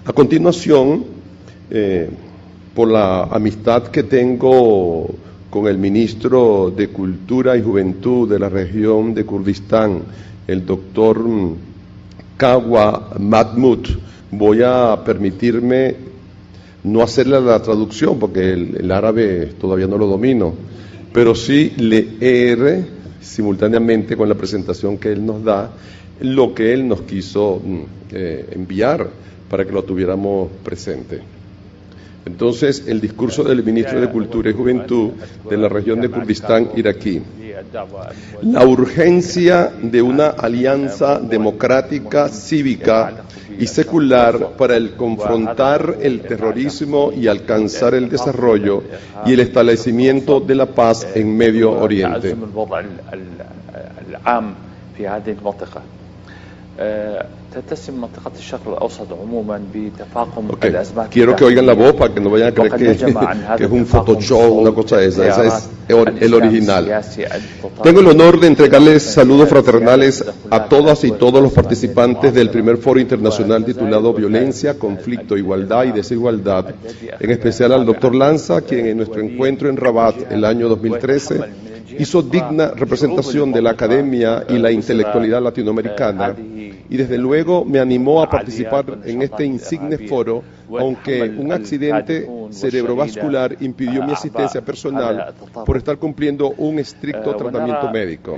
A continuación, por la amistad que tengo con el ministro de Cultura y Juventud de la región de Kurdistán, el doctor Kawa Mahmoud, voy a permitirme no hacerle la traducción porque el árabe todavía no lo domino, pero sí leer simultáneamente con la presentación que él nos da lo que él nos quiso enviar para que lo tuviéramos presente. Entonces, el discurso del ministro de Cultura y Juventud de la región de Kurdistán iraquí. La urgencia de una alianza democrática, cívica y secular para confrontar el terrorismo y alcanzar el desarrollo y el establecimiento de la paz en Medio Oriente. Quiero que oigan la voz para que no vayan a creer que es un Photoshop, una cosa de esa. Ese es el original. Tengo el honor de entregarles saludos fraternales a todas y todos los participantes del primer foro internacional titulado Violencia, Conflicto, Igualdad y Desigualdad, en especial al doctor Lanza, quien en nuestro encuentro en Rabat el año 2013 hizo digna representación de la academia y la intelectualidad latinoamericana, y desde luego me animó a participar en este insigne foro, aunque un accidente cerebrovascular impidió mi asistencia personal por estar cumpliendo un estricto tratamiento médico.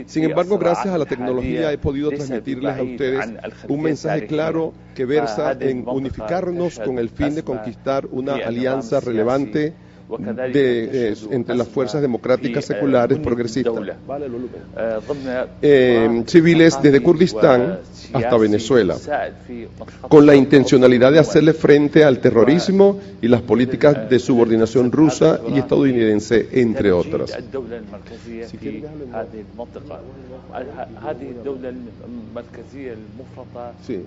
Sin embargo, gracias a la tecnología he podido transmitirles a ustedes un mensaje claro que versa en unificarnos con el fin de conquistar una alianza relevante entre las fuerzas democráticas seculares progresistas civiles desde Kurdistán hasta Venezuela, con la intencionalidad de hacerle frente al terrorismo y las políticas de subordinación rusa y estadounidense, entre otras. Sí.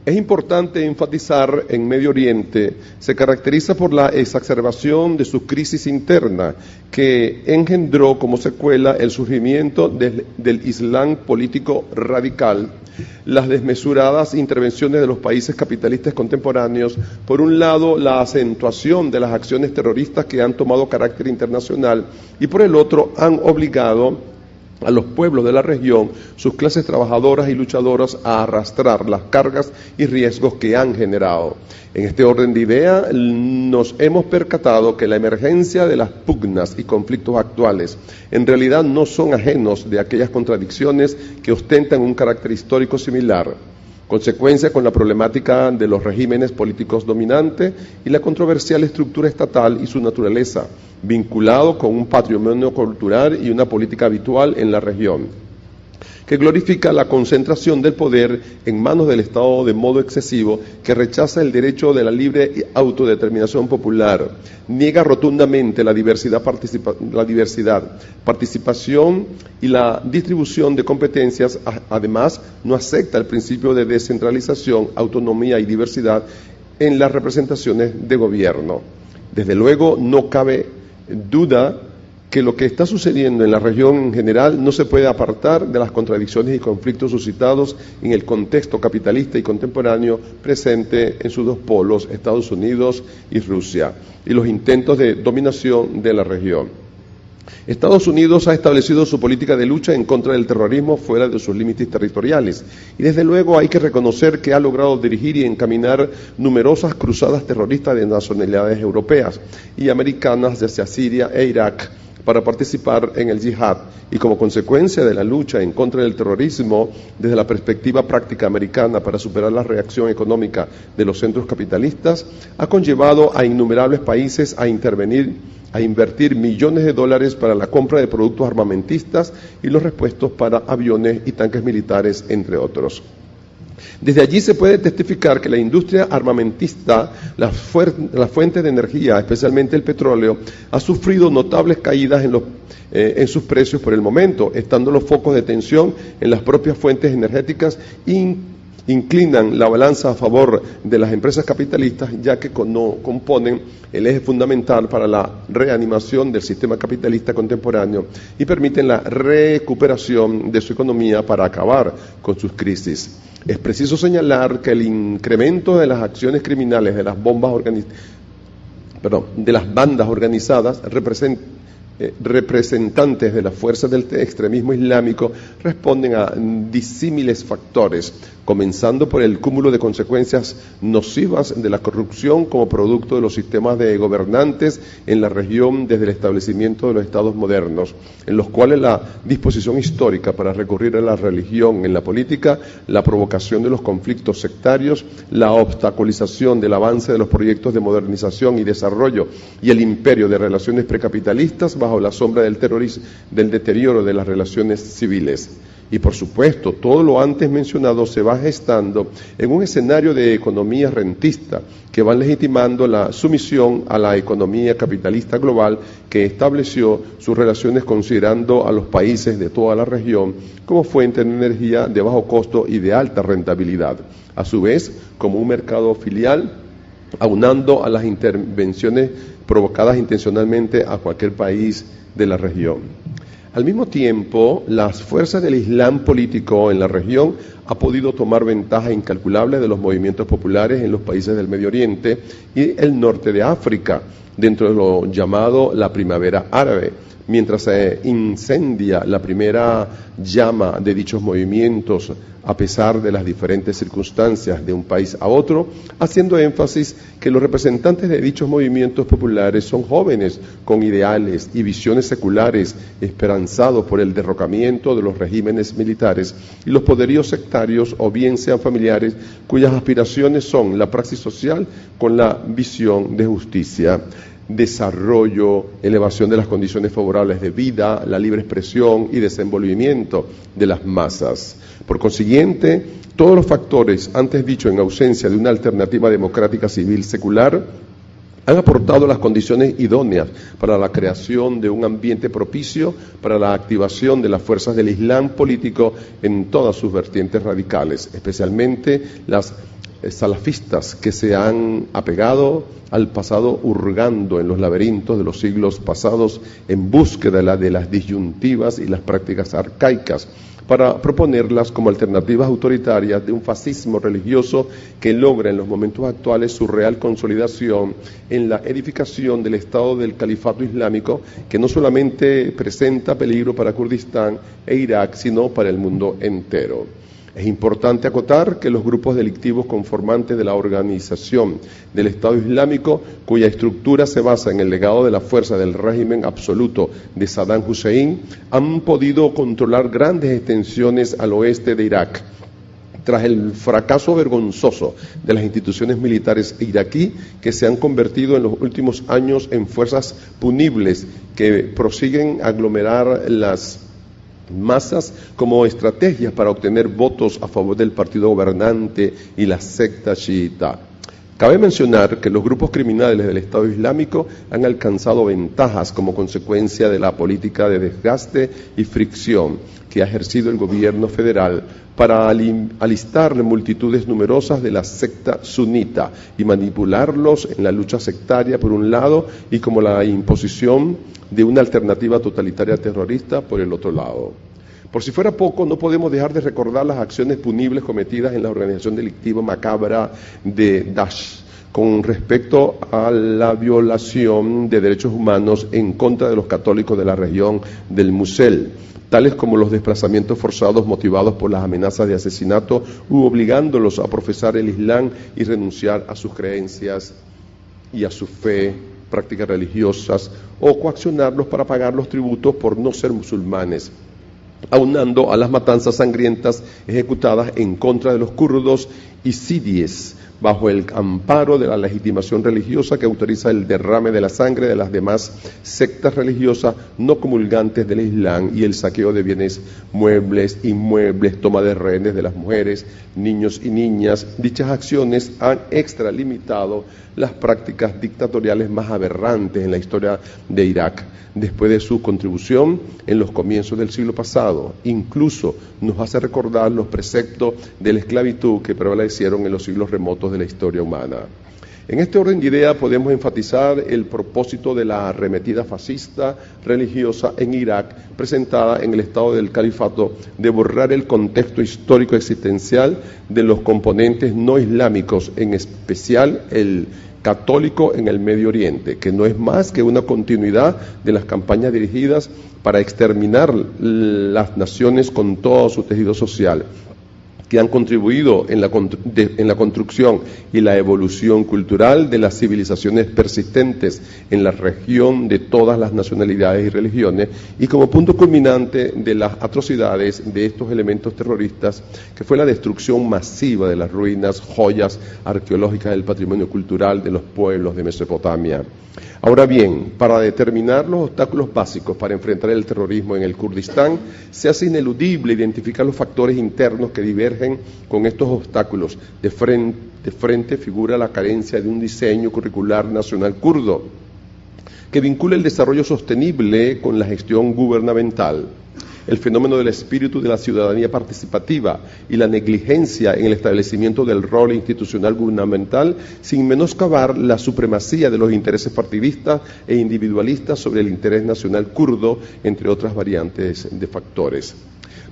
Es importante enfatizar en Medio Oriente se caracteriza por la exacerbación de su crisis interna que engendró como secuela el surgimiento del Islam político radical, las desmesuradas intervenciones de los países capitalistas contemporáneos, por un lado la acentuación de las acciones terroristas que han tomado carácter internacional y por el otro han obligado a los pueblos de la región, sus clases trabajadoras y luchadoras, a arrastrar las cargas y riesgos que han generado. En este orden de idea, nos hemos percatado que la emergencia de las pugnas y conflictos actuales en realidad no son ajenos de aquellas contradicciones que ostentan un carácter histórico similar, consecuencia con la problemática de los regímenes políticos dominantes y la controversial estructura estatal y su naturaleza, vinculado con un patrimonio cultural y una política habitual en la región, que glorifica la concentración del poder en manos del Estado de modo excesivo, que rechaza el derecho de la libre autodeterminación popular, niega rotundamente la participación y la distribución de competencias, además no acepta el principio de descentralización, autonomía y diversidad en las representaciones de gobierno. Desde luego no cabe duda que lo que está sucediendo en la región en general no se puede apartar de las contradicciones y conflictos suscitados en el contexto capitalista y contemporáneo presente en sus dos polos, Estados Unidos y Rusia, y los intentos de dominación de la región. Estados Unidos ha establecido su política de lucha en contra del terrorismo fuera de sus límites territoriales, y desde luego hay que reconocer que ha logrado dirigir y encaminar numerosas cruzadas terroristas de nacionalidades europeas y americanas hacia Siria e Irak para participar en el yihad, y como consecuencia de la lucha en contra del terrorismo desde la perspectiva práctica americana para superar la reacción económica de los centros capitalistas, ha conllevado a innumerables países a invertir millones de dólares para la compra de productos armamentistas y los repuestos para aviones y tanques militares, entre otros. Desde allí se puede testificar que la industria armamentista, las fuentes de energía, especialmente el petróleo, ha sufrido notables caídas en sus precios por el momento, estando los focos de tensión en las propias fuentes energéticas inclinan la balanza a favor de las empresas capitalistas, ya que no componen el eje fundamental para la reanimación del sistema capitalista contemporáneo y permiten la recuperación de su economía para acabar con sus crisis. Es preciso señalar que el incremento de las acciones criminales de las de las bandas organizadas representantes de las fuerzas del extremismo islámico responden a disímiles factores, comenzando por el cúmulo de consecuencias nocivas de la corrupción como producto de los sistemas de gobernantes en la región desde el establecimiento de los estados modernos, en los cuales la disposición histórica para recurrir a la religión en la política, la provocación de los conflictos sectarios, la obstaculización del avance de los proyectos de modernización y desarrollo y el imperio de relaciones precapitalistas bajo la sombra del terrorismo, del deterioro de las relaciones civiles. Y por supuesto, todo lo antes mencionado se va gestando en un escenario de economía rentista que va legitimando la sumisión a la economía capitalista global que estableció sus relaciones considerando a los países de toda la región como fuente de energía de bajo costo y de alta rentabilidad, a su vez como un mercado filial, aunando a las intervenciones provocadas intencionalmente a cualquier país de la región. Al mismo tiempo, las fuerzas del Islam político en la región ha podido tomar ventaja incalculable de los movimientos populares en los países del Medio Oriente y el norte de África, dentro de lo llamado la primavera árabe. Mientras se incendia la primera llama de dichos movimientos a pesar de las diferentes circunstancias de un país a otro, haciendo énfasis que los representantes de dichos movimientos populares son jóvenes con ideales y visiones seculares esperanzados por el derrocamiento de los regímenes militares y los poderíos sectarios o bien sean familiares cuyas aspiraciones son la praxis social con la visión de justicia, desarrollo, elevación de las condiciones favorables de vida, la libre expresión y desenvolvimiento de las masas. Por consiguiente, todos los factores antes dichos en ausencia de una alternativa democrática civil secular han aportado las condiciones idóneas para la creación de un ambiente propicio para la activación de las fuerzas del Islam político en todas sus vertientes radicales, especialmente las salafistas que se han apegado al pasado hurgando en los laberintos de los siglos pasados en búsqueda de las disyuntivas y las prácticas arcaicas para proponerlas como alternativas autoritarias de un fascismo religioso que logra en los momentos actuales su real consolidación en la edificación del Estado del Califato Islámico, que no solamente presenta peligro para Kurdistán e Irak, sino para el mundo entero. Es importante acotar que los grupos delictivos conformantes de la organización del Estado Islámico, cuya estructura se basa en el legado de la fuerza del régimen absoluto de Saddam Hussein, han podido controlar grandes extensiones al oeste de Irak. Tras el fracaso vergonzoso de las instituciones militares iraquí, que se han convertido en los últimos años en fuerzas punibles que prosiguen aglomerar las masas como estrategias para obtener votos a favor del partido gobernante y la secta chiita. Cabe mencionar que los grupos criminales del Estado Islámico han alcanzado ventajas como consecuencia de la política de desgaste y fricción que ha ejercido el gobierno federal para alistar multitudes numerosas de la secta sunita y manipularlos en la lucha sectaria por un lado y como la imposición de una alternativa totalitaria terrorista por el otro lado. Por si fuera poco, no podemos dejar de recordar las acciones punibles cometidas en la organización delictiva macabra de Daesh con respecto a la violación de derechos humanos en contra de los católicos de la región del Mosul, tales como los desplazamientos forzados motivados por las amenazas de asesinato u obligándolos a profesar el Islam y renunciar a sus creencias y a su fe, prácticas religiosas, o coaccionarlos para pagar los tributos por no ser musulmanes, aunando a las matanzas sangrientas ejecutadas en contra de los kurdos y siríes, bajo el amparo de la legitimación religiosa que autoriza el derrame de la sangre de las demás sectas religiosas no comulgantes del Islam y el saqueo de bienes muebles, inmuebles, toma de rehenes de las mujeres, niños y niñas. Dichas acciones han extralimitado las prácticas dictatoriales más aberrantes en la historia de Irak, después de su contribución en los comienzos del siglo pasado. Incluso nos hace recordar los preceptos de la esclavitud que prevalecieron en los siglos remotos de la historia humana. En este orden de ideas podemos enfatizar el propósito de la arremetida fascista religiosa en Irak, presentada en el estado del califato, de borrar el contexto histórico existencial de los componentes no islámicos, en especial el católico en el Medio Oriente, que no es más que una continuidad de las campañas dirigidas para exterminar las naciones con todo su tejido social, que han contribuido en la construcción y la evolución cultural de las civilizaciones persistentes en la región de todas las nacionalidades y religiones, y como punto culminante de las atrocidades de estos elementos terroristas, que fue la destrucción masiva de las ruinas, joyas arqueológicas del patrimonio cultural de los pueblos de Mesopotamia. Ahora bien, para determinar los obstáculos básicos para enfrentar el terrorismo en el Kurdistán, se hace ineludible identificar los factores internos que divergen con estos obstáculos. De frente figura la carencia de un diseño curricular nacional kurdo que vincula el desarrollo sostenible con la gestión gubernamental, el fenómeno del espíritu de la ciudadanía participativa y la negligencia en el establecimiento del rol institucional gubernamental, sin menoscabar la supremacía de los intereses partidistas e individualistas sobre el interés nacional kurdo, entre otras variantes de factores.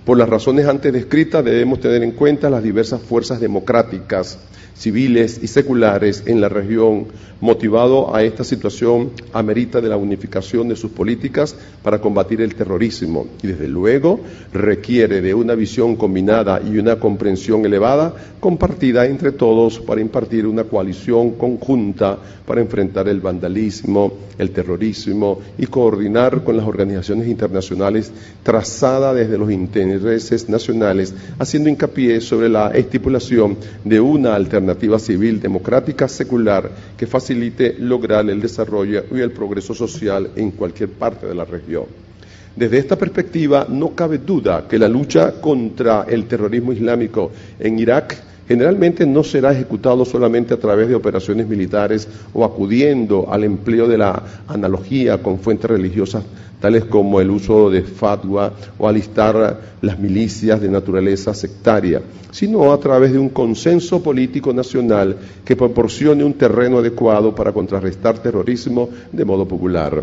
Por las razones antes descritas, debemos tener en cuenta las diversas fuerzas democráticas, civiles y seculares en la región. Motivado a esta situación, amerita de la unificación de sus políticas para combatir el terrorismo y, desde luego, requiere de una visión combinada y una comprensión elevada, compartida entre todos para impartir una coalición conjunta para enfrentar el vandalismo, el terrorismo y coordinar con las organizaciones internacionales trazada desde los intereses nacionales, haciendo hincapié sobre la estipulación de una alternativa civil democrática secular que facilite lograr el desarrollo y el progreso social en cualquier parte de la región. Desde esta perspectiva, no cabe duda que la lucha contra el terrorismo islámico en Irak generalmente no será ejecutado solamente a través de operaciones militares o acudiendo al empleo de la analogía con fuentes religiosas tales como el uso de fatwa o alistar las milicias de naturaleza sectaria, sino a través de un consenso político nacional que proporcione un terreno adecuado para contrarrestar terrorismo de modo popular.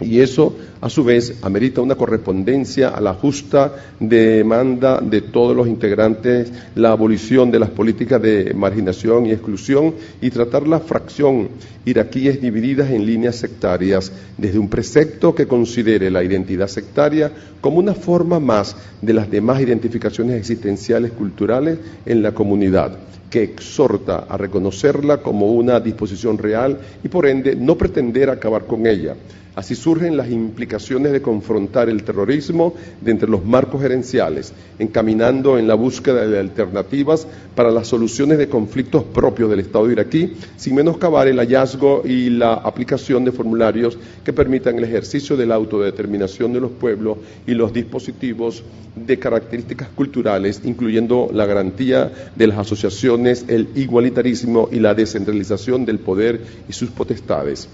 Y eso, a su vez, amerita una correspondencia a la justa demanda de todos los integrantes, la abolición de las políticas de marginación y exclusión y tratar la fracción iraquíes divididas en líneas sectarias desde un precepto que considere la identidad sectaria como una forma más de las demás identificaciones existenciales culturales en la comunidad, que exhorta a reconocerla como una disposición real y, por ende, no pretender acabar con ella. Así surgen las implicaciones de confrontar el terrorismo de entre los marcos gerenciales, encaminando en la búsqueda de alternativas para las soluciones de conflictos propios del Estado iraquí, sin menoscabar el hallazgo y la aplicación de formularios que permitan el ejercicio de la autodeterminación de los pueblos y los dispositivos de características culturales, incluyendo la garantía de las asociaciones, el igualitarismo y la descentralización del poder y sus potestades.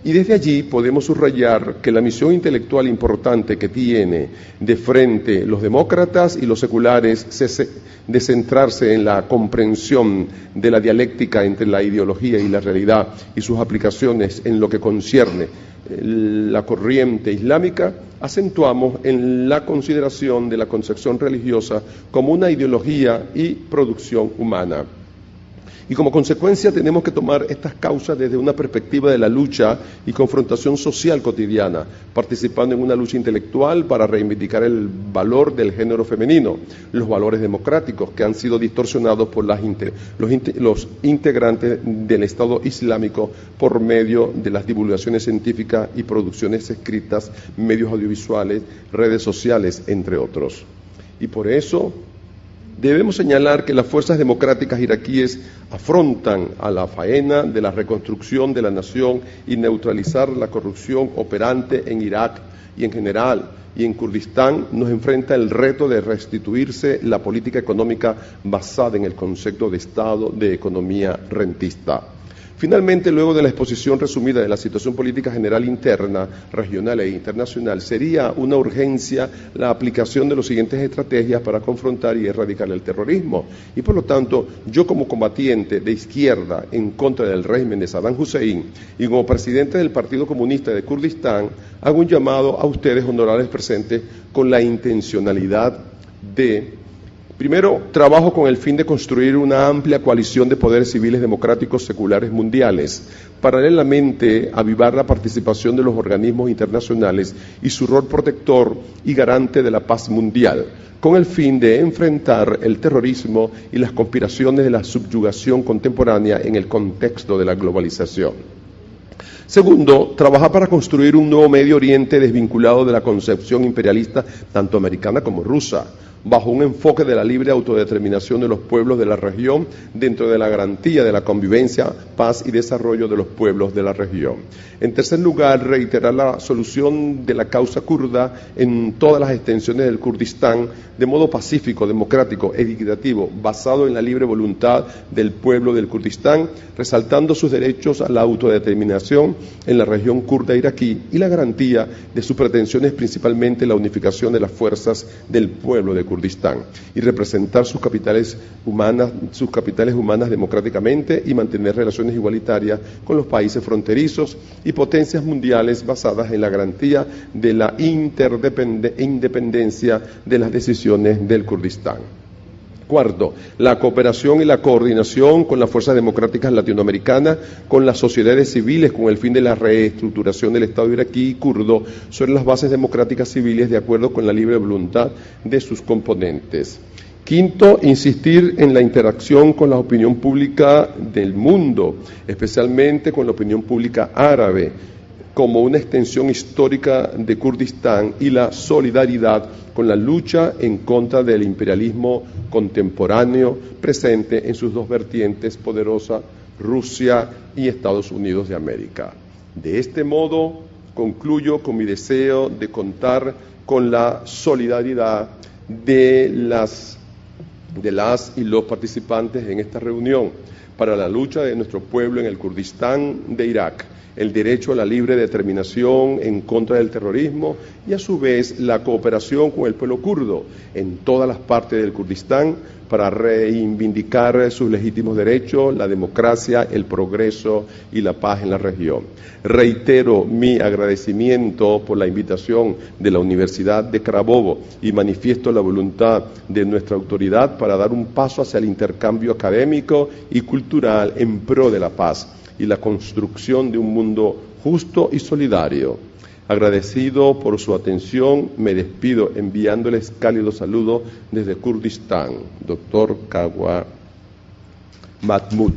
Y desde allí podemos subrayar que la misión intelectual importante que tiene de frente los demócratas y los seculares de centrarse en la comprensión de la dialéctica entre la ideología y la realidad y sus aplicaciones en lo que concierne la corriente islámica, acentuamos en la consideración de la concepción religiosa como una ideología y producción humana. Y como consecuencia tenemos que tomar estas causas desde una perspectiva de la lucha y confrontación social cotidiana, participando en una lucha intelectual para reivindicar el valor del género femenino, los valores democráticos que han sido distorsionados por los integrantes del Estado Islámico por medio de las divulgaciones científicas y producciones escritas, medios audiovisuales, redes sociales, entre otros. Y por eso debemos señalar que las fuerzas democráticas iraquíes afrontan a la faena de la reconstrucción de la nación y neutralizar la corrupción operante en Irak y en general, y en Kurdistán nos enfrenta el reto de restituirse la política económica basada en el concepto de Estado de economía rentista. Finalmente, luego de la exposición resumida de la situación política general interna, regional e internacional, sería una urgencia la aplicación de las siguientes estrategias para confrontar y erradicar el terrorismo. Y por lo tanto, yo como combatiente de izquierda en contra del régimen de Saddam Hussein y como presidente del Partido Comunista de Kurdistán, hago un llamado a ustedes, honorables presentes, con la intencionalidad de: primero, trabajo con el fin de construir una amplia coalición de poderes civiles democráticos seculares mundiales. Paralelamente, avivar la participación de los organismos internacionales y su rol protector y garante de la paz mundial, con el fin de enfrentar el terrorismo y las conspiraciones de la subyugación contemporánea en el contexto de la globalización. Segundo, trabajar para construir un nuevo Medio Oriente desvinculado de la concepción imperialista tanto americana como rusa, bajo un enfoque de la libre autodeterminación de los pueblos de la región dentro de la garantía de la convivencia, paz y desarrollo de los pueblos de la región. En tercer lugar, reiterar la solución de la causa kurda en todas las extensiones del Kurdistán de modo pacífico, democrático, equitativo, basado en la libre voluntad del pueblo del Kurdistán, resaltando sus derechos a la autodeterminación en la región kurda iraquí y la garantía de sus pretensiones, principalmente la unificación de las fuerzas del pueblo de Kurdistán y representar sus capitales humanas democráticamente y mantener relaciones igualitarias con los países fronterizos y potencias mundiales basadas en la garantía de la independencia de las decisiones del Kurdistán. Cuarto, la cooperación y la coordinación con las fuerzas democráticas latinoamericanas, con las sociedades civiles, con el fin de la reestructuración del Estado iraquí y kurdo sobre las bases democráticas civiles de acuerdo con la libre voluntad de sus componentes. Quinto, insistir en la interacción con la opinión pública del mundo, especialmente con la opinión pública árabe, como una extensión histórica de Kurdistán y la solidaridad con la lucha en contra del imperialismo contemporáneo presente en sus dos vertientes poderosas, Rusia y Estados Unidos de América. De este modo, concluyo con mi deseo de contar con la solidaridad de las y los participantes en esta reunión para la lucha de nuestro pueblo en el Kurdistán de Irak, el derecho a la libre determinación en contra del terrorismo y a su vez la cooperación con el pueblo kurdo en todas las partes del Kurdistán para reivindicar sus legítimos derechos, la democracia, el progreso y la paz en la región. Reitero mi agradecimiento por la invitación de la Universidad de Carabobo y manifiesto la voluntad de nuestra autoridad para dar un paso hacia el intercambio académico y cultural en pro de la paz y la construcción de un mundo justo y solidario. Agradecido por su atención, me despido enviándoles cálidos saludos desde Kurdistán. Dr. Kawa Mahmoud.